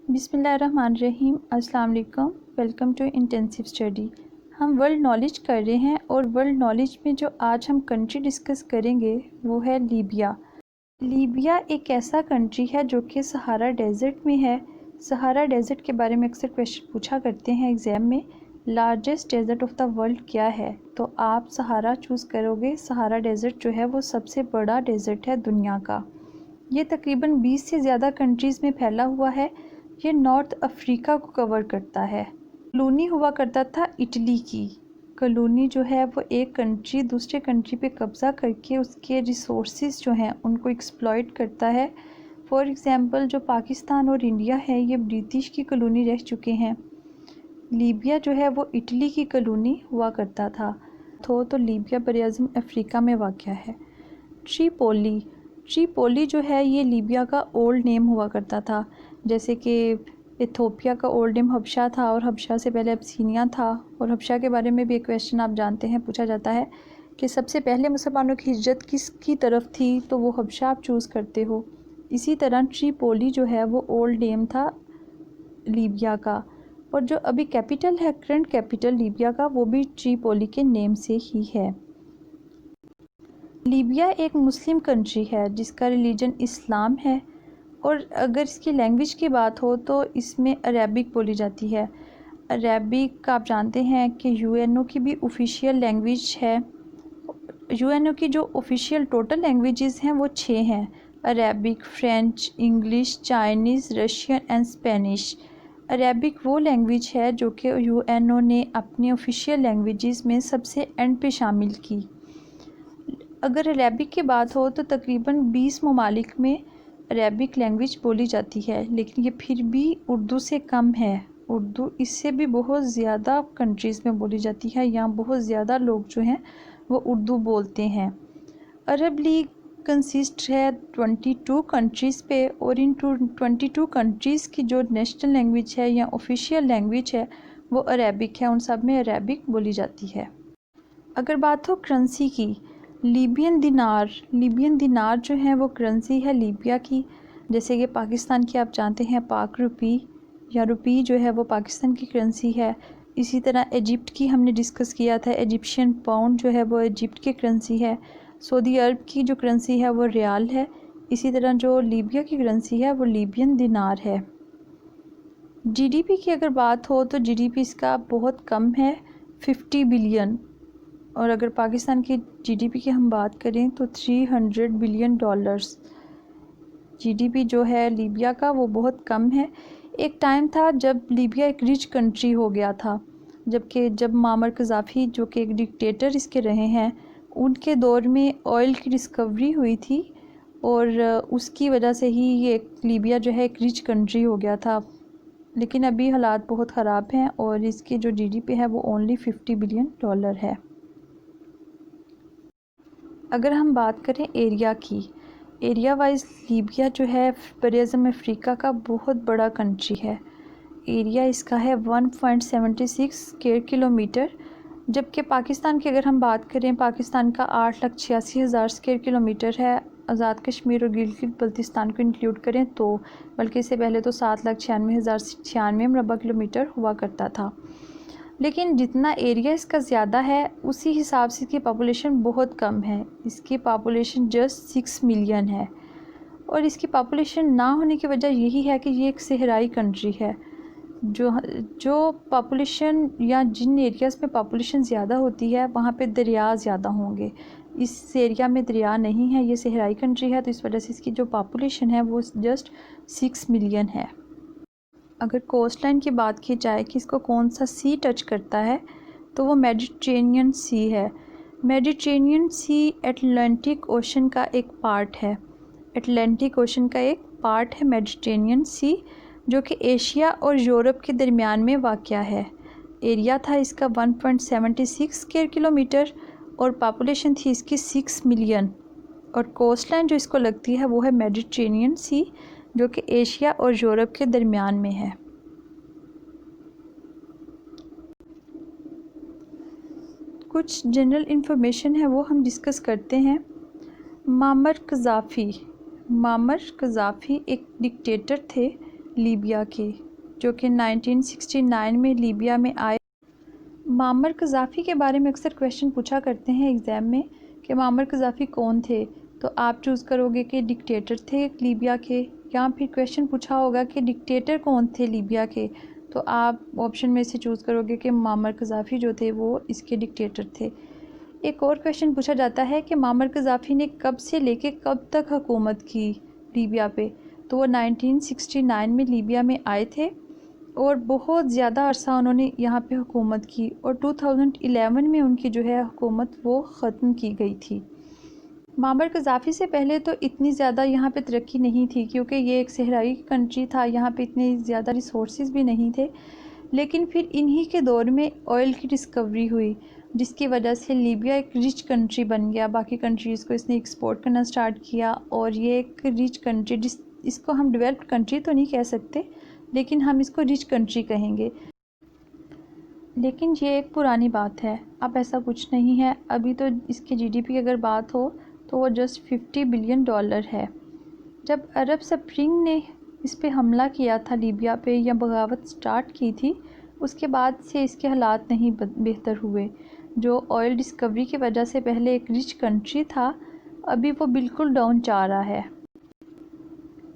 बिस्मिल्लाहिर्रहमानिर्रहीम। अस्सलाम वालेकुम। Welcome to intensive study. हम वर्ल्ड नॉलेज कर रहे हैं और वर्ल्ड नॉलेज में जो आज हम कंट्री डिस्कस करेंगे वो है लीबिया। लीबिया एक ऐसा कंट्री है जो कि सहारा डेज़र्ट में है। सहारा डेज़र्ट के बारे में अक्सर क्वेश्चन पूछा करते हैं एग्ज़ाम में, largest desert of the world क्या है, तो आप सहारा चूज़ करोगे। सहारा डेज़र्ट जो है वो सबसे बड़ा डेज़र्ट है दुनिया का। ये तकरीबन 20 से ज़्यादा कंट्रीज़ में फैला हुआ है। ये नॉर्थ अफ्रीका को कवर करता है। कॉलोनी हुआ करता था इटली की। कॉलोनी जो है वो एक कंट्री दूसरे कंट्री पे कब्ज़ा करके उसके रिसोर्सेज जो हैं उनको एक्सप्लॉइट करता है। फॉर एग्ज़ाम्पल जो पाकिस्तान और इंडिया है ये ब्रिटिश की कॉलोनी रह चुके हैं। लीबिया जो है वो इटली की कॉलोनी हुआ करता था। तो लीबिया बरअज़म अफ्रीका में वाक़या है। ट्रिपोली जो है ये लीबिया का ओल्ड नेम हुआ करता था। जैसे कि इथोपिया का ओल्ड नेम हबशा था और हबशा से पहले अबसीनिया था। और हबशा के बारे में भी एक क्वेश्चन आप जानते हैं, पूछा जाता है कि सबसे पहले मुसलमानों की हिजरत किसकी तरफ थी, तो वो हबशा आप चूज़ करते हो। इसी तरह ट्रिपोली जो है वो ओल्ड नेम था लीबिया का, और जो अभी कैपिटल है, करंट कैपिटल लीबिया का, वो भी ट्रिपोली के नेम से ही है। लीबिया एक मुस्लिम कंट्री है जिसका रिलीजन इस्लाम है, और अगर इसकी लैंग्वेज की बात हो तो इसमें अरेबिक बोली जाती है। अरेबिक आप जानते हैं कि यूएनओ की भी ऑफिशियल लैंग्वेज है। यूएनओ की जो ऑफिशियल टोटल लैंग्वेजेस हैं वो 6 हैं: Arabic, French, English, Chinese, Russian and Spanish. Arabic वो लैंग्वेज है जो कि यूएनओ ने अपनी ऑफिशियल लैंग्वेजेस में सबसे एंड पे शामिल की। अगर अरेबिक की बात हो तो तकरीबन 20 ममालिक में अरेबिक लैंग्वेज बोली जाती है, लेकिन ये फिर भी उर्दू से कम है। उर्दू इससे भी बहुत ज़्यादा कंट्रीज़ में बोली जाती है। यहाँ बहुत ज़्यादा लोग जो हैं वो उर्दू बोलते हैं। अरब लीग कंसिस्ट है 22 कंट्रीज़ पे, और इन 22 कंट्रीज़ की जो नेशनल लैंग्वेज है या ऑफिशियल लैंग्वेज है वो अरेबिक है। उन सब में अरेबिक बोली जाती है। अगर बात हो करेंसी की, लीबियन दिनार जो है वो करेंसी है लीबिया की। जैसे कि पाकिस्तान की आप जानते हैं पाक रुपी या रुपी जो है वो पाकिस्तान की करेंसी है। इसी तरह इजिप्ट की हमने डिस्कस किया था, इजिप्शियन पाउंड जो है वो इजिप्ट की करेंसी है। सऊदी अरब की जो करेंसी है वो रियाल है। इसी तरह जो लीबिया की करेंसी है वो लीबियन दिनार है। जीडीपी की अगर बात हो तो जीडीपी इसका बहुत कम है, 50 बिलियन। और अगर पाकिस्तान की जीडीपी की हम बात करें तो $300 बिलियन। जीडीपी जो है लीबिया का वो बहुत कम है। एक टाइम था जब लीबिया एक रिच कंट्री हो गया था, जब मामर कज़ाफ़ी जो कि एक डिक्टेटर इसके रहे हैं, उनके दौर में ऑयल की डिस्कवरी हुई थी, और उसकी वजह से ही ये लीबिया जो है एक रिच कंट्री हो गया था। लेकिन अभी हालात बहुत ख़राब हैं और इसकी जो जीडीपी है वो ओनली $50 बिलियन है। अगर हम बात करें एरिया की, एरिया वाइज लीबिया जो है बरअज़म अफ्रीका का बहुत बड़ा कंट्री है। एरिया इसका है 1.76 स्क्वायर किलोमीटर, जबकि पाकिस्तान की अगर हम बात करें, पाकिस्तान का 8,86,000 स्क्वायर किलोमीटर है। आज़ाद कश्मीर और गिलगित बल्तिस्तान को इंक्लूड करें तो, बल्कि इससे पहले तो 7,96,096 मरबा किलोमीटर हुआ करता था। लेकिन जितना एरिया इसका ज़्यादा है उसी हिसाब से इसकी पॉपुलेशन बहुत कम है। इसकी पॉपुलेशन जस्ट 6 मिलियन है, और इसकी पॉपुलेशन ना होने की वजह यही है कि ये एक सहराई कंट्री है। जो पॉपुलेशन या जिन एरियाज़ में पॉपुलेशन ज़्यादा होती है वहाँ पे दरिया ज़्यादा होंगे। इस एरिया में दरिया नहीं है, ये सहराई कंट्री है, तो इस वजह से इसकी जो पॉपुलेशन है वो जस्ट 6 मिलियन है। अगर कोस्ट लाइन की बात की जाए कि इसको कौन सा सी टच करता है, तो वो मेडिटेरेनियन सी है। मेडिटेरेनियन सी अटलांटिक ओशन का एक पार्ट है। अटलांटिक ओशन का एक पार्ट है मेडिटेरेनियन सी, जो कि एशिया और यूरोप के दरमियान में वाक़या है। एरिया था इसका 1.76 स्क्वायर किलोमीटर, और पॉपुलेशन थी इसकी 6 मिलियन। और कोस्ट लाइन जो इसको लगती है वो है मेडिटेरेनियन सी, जो कि एशिया और यूरोप के दरमियान में है। कुछ जनरल इन्फॉर्मेशन है वो हम डिस्कस करते हैं। मामर कज़ाफ़ी एक डिक्टेटर थे लीबिया के, जो कि 1969 में लीबिया में आए। मामर कज़ाफ़ी के बारे में अक्सर क्वेश्चन पूछा करते हैं एग्ज़ाम में कि मामर कज़ाफ़ी कौन थे, तो आप चूज़ करोगे कि डिक्टेटर थे लीबिया के, या फिर क्वेश्चन पूछा होगा कि डिक्टेटर कौन थे लीबिया के, तो आप ऑप्शन में से चूज़ करोगे कि मामर कज़ाफ़ी जो थे वो इसके डिक्टेटर थे। एक और क्वेश्चन पूछा जाता है कि मामर कज़ाफ़ी ने कब से लेके कब तक हुकूमत की लीबिया पे, तो वो 1969 में लीबिया में आए थे और बहुत ज़्यादा अरसा उन्होंने यहाँ पे हुकूमत की, और 2011 में उनकी जो है हुकूमत वो ख़त्म की गई थी। मामर कज़ाफ़ी से पहले तो इतनी ज़्यादा यहाँ पे तरक्की नहीं थी, क्योंकि ये एक सहराई कंट्री था, यहाँ पे इतने ज़्यादा रिसोर्सेज भी नहीं थे। लेकिन फिर इन्हीं के दौर में ऑयल की डिस्कवरी हुई, जिसकी वजह से लीबिया एक रिच कंट्री बन गया। बाकी कंट्रीज़ को इसने एक्सपोर्ट करना स्टार्ट किया, और ये एक रिच कंट्री, इसको हम डेवलप्ड कंट्री तो नहीं कह सकते, लेकिन हम इसको रिच कंट्री कहेंगे। लेकिन ये एक पुरानी बात है, अब ऐसा कुछ नहीं है। अभी तो इसके जीडीपी की अगर बात हो तो वो जस्ट $50 बिलियन है। जब अरब स्प्रिंग ने इस पे हमला किया था लीबिया पे, या बगावत स्टार्ट की थी, उसके बाद से इसके हालात नहीं बेहतर हुए। जो ऑयल डिस्कवरी की वजह से पहले एक रिच कंट्री था, अभी वो बिल्कुल डाउन जा रहा है।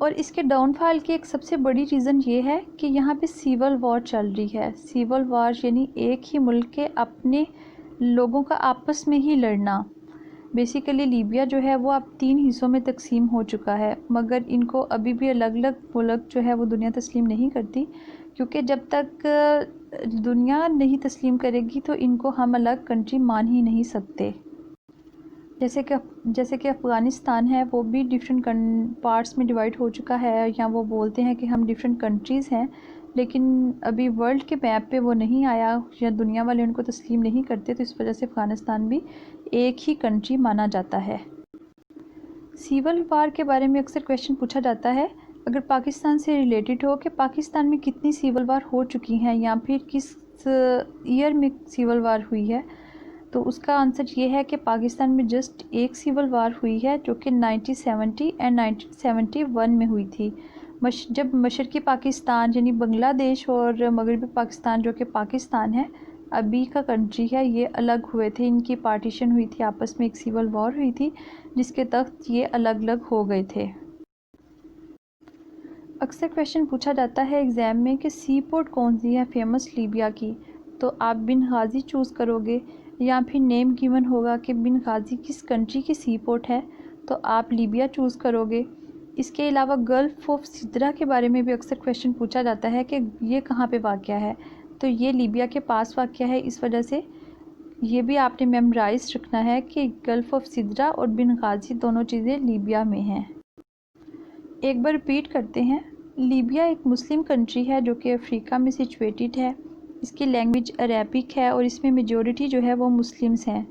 और इसके डाउनफॉल की एक सबसे बड़ी रीज़न ये है कि यहाँ पे सिविल वॉर चल रही है। सिविल वॉर यानी एक ही मुल्क के अपने लोगों का आपस में ही लड़ना। बेसिकली लीबिया जो है वो अब 3 हिस्सों में तकसीम हो चुका है, मगर इनको अभी भी अलग अलग मुल्क जो है वो दुनिया तस्लीम नहीं करती, क्योंकि जब तक दुनिया नहीं तस्लीम करेगी तो इनको हम अलग कंट्री मान ही नहीं सकते। जैसे कि अफ़गानिस्तान है, वो भी डिफरेंट पार्ट्स में डिवाइड हो चुका है, या वो बोलते हैं कि हम डिफरेंट कंट्रीज़ हैं, लेकिन अभी वर्ल्ड के मैप पे वो नहीं आया, या दुनिया वाले उनको तस्लीम नहीं करते, तो इस वजह से अफ़गानिस्तान भी एक ही कंट्री माना जाता है। सिविल वार के बारे में अक्सर क्वेश्चन पूछा जाता है, अगर पाकिस्तान से रिलेटेड हो, कि पाकिस्तान में कितनी सिविल वार हो चुकी हैं, या फिर किस ईयर में सिविल वार हुई है, तो उसका आंसर ये है कि पाकिस्तान में जस्ट एक सिविल वार हुई है, जो कि 1970 एंड 1971 में हुई थी। जब मशरक़ी पाकिस्तान यानी बांग्लादेश और मगरबी पाकिस्तान, जो कि पाकिस्तान है अभी का कंट्री है, ये अलग हुए थे, इनकी पार्टीशन हुई थी, आपस में एक सिविल वॉर हुई थी, जिसके तहत ये अलग अलग हो गए थे। अक्सर क्वेश्चन पूछा जाता है एग्ज़ाम में कि सी पोर्ट कौन सी है फेमस लीबिया की, तो आप बिन गाज़ी चूज़ करोगे, या फिर नेम गिवन होगा कि बिन गाज़ी किस कंट्री की सी पोर्ट है, तो आप लीबिया चूज़ करोगे। इसके अलावा गल्फ़ ऑफ सिद्रा के बारे में भी अक्सर क्वेश्चन पूछा जाता है कि ये कहाँ पे वाक़या है, तो ये लीबिया के पास वाक़या है। इस वजह से ये भी आपने मेमोराइज रखना है कि गल्फ़ ऑफ सिद्रा और बिन गाज़ी दोनों चीज़ें लीबिया में हैं। एक बार रिपीट करते हैं, लीबिया एक मुस्लिम कंट्री है जो कि अफ्रीका में सिचुएटेड है। इसकी लैंग्वेज अरेबिक है और इसमें मेजॉरिटी जो है वो मुस्लिम्स हैं।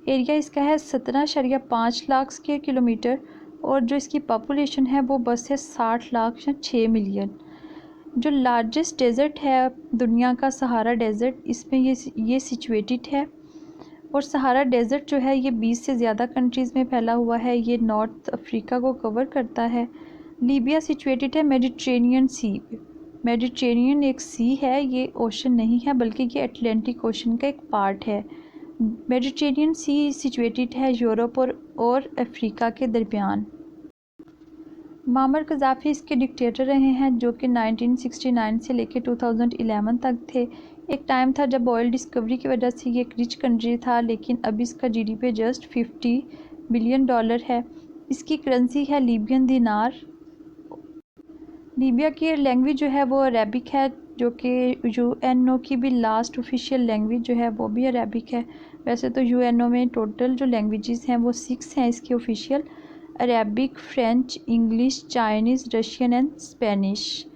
एरिया इसका है 17.5 लाख स्क्वायर किलोमीटर, और जो इसकी पॉपुलेशन है वो बस है 60 लाख या 6 मिलियन। जो लार्जेस्ट डेज़र्ट है दुनिया का, सहारा डेज़र्ट, इसमें ये सिचुएटेड है। और सहारा डेज़र्ट जो है ये 20 से ज़्यादा कंट्रीज़ में फैला हुआ है। ये नॉर्थ अफ्रीका को कवर करता है। लीबिया सिचुएटेड है मेडिट्रेनियन सी पे। मेडिट्रेनियन एक सी है, ये ओशन नहीं है, बल्कि ये अटलांटिक ओशन का एक पार्ट है। मेडिट्रेनियन सी सिचुएटेड है यूरोप और अफ्रीका के दरमियान। मामर कज़ाफ़ी इसके डिक्टेटर रहे हैं, जो कि 1969 से लेकर 2011 तक थे। एक टाइम था जब ऑयल डिस्कवरी की वजह से ये एक रिच कंट्री था, लेकिन अभी इसका जीडीपी जस्ट $50 बिलियन है। इसकी करेंसी है लीबियन दिनार। लीबिया की लैंग्वेज जो है वो अरेबिक है, जो कि यूएनओ की भी लास्ट ऑफिशियल लैंग्वेज जो है वो भी अरेबिक है। वैसे तो यूएनओ में टोटल जो लैंग्वेजेस हैं वो 6 हैं इसकी official: Arabic, French, English, Chinese, Russian and Spanish.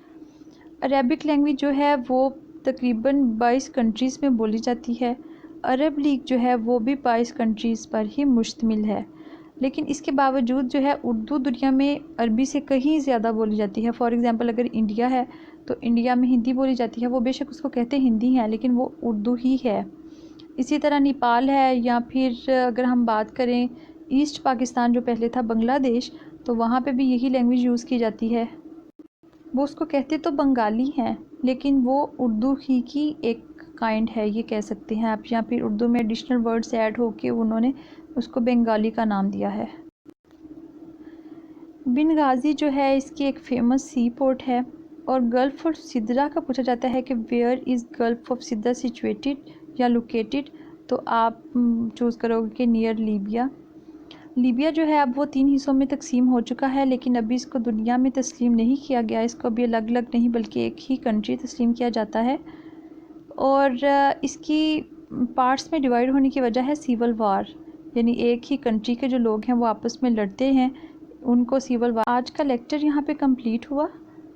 Arabic language जो है वो तकरीबन 22 कंट्रीज़ में बोली जाती है। अरब लीग जो है वो भी 22 कंट्रीज़ पर ही मुश्तमिल है, लेकिन इसके बावजूद जो है उर्दू दुनिया में अरबी से कहीं ज़्यादा बोली जाती है। फॉर एग्ज़ाम्पल अगर इंडिया है तो इंडिया में हिंदी बोली जाती है, वो बेशक उसको कहते हिंदी हैं, लेकिन वो उर्दू ही है। इसी तरह नेपाल है, या फिर अगर हम बात करें ईस्ट पाकिस्तान जो पहले था बांग्लादेश, तो वहाँ पे भी यही लैंग्वेज यूज़ की जाती है। वो उसको कहते तो बंगाली हैं, लेकिन वो उर्दू ही की एक काइंड है, ये कह सकते हैं आप, या फिर उर्दू में एडिशनल वर्ड्स ऐड होके उन्होंने उसको बंगाली का नाम दिया है। बेंगाज़ी जो है इसकी एक फेमस सी पोर्ट है। और गल्फ़ ऑफ सिदरा का पूछा जाता है कि where is gulf of Sidra situated या लोकेटेड, तो आप चूज़ करोगे कि नियर लीबिया। लीबिया जो है अब वो 3 हिस्सों में तकसीम हो चुका है, लेकिन अभी इसको दुनिया में तस्लीम नहीं किया गया, इसको अभी अलग अलग नहीं बल्कि एक ही कंट्री तस्लीम किया जाता है। और इसकी पार्ट्स में डिवाइड होने की वजह है सिविल वार, यानी एक ही कंट्री के जो लोग हैं वो आपस में लड़ते हैं, उनको सिविल वार। आज का लेक्चर यहाँ पे कंप्लीट हुआ।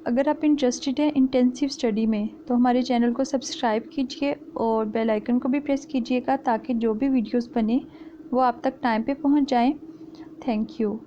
अगर आप इंटरेस्टेड हैं इंटेंसिव स्टडी में तो हमारे चैनल को सब्सक्राइब कीजिए और बेल आइकन को भी प्रेस कीजिएगा, ताकि जो भी वीडियोस बने वो आप तक टाइम पे पहुँच जाएं। Thank you.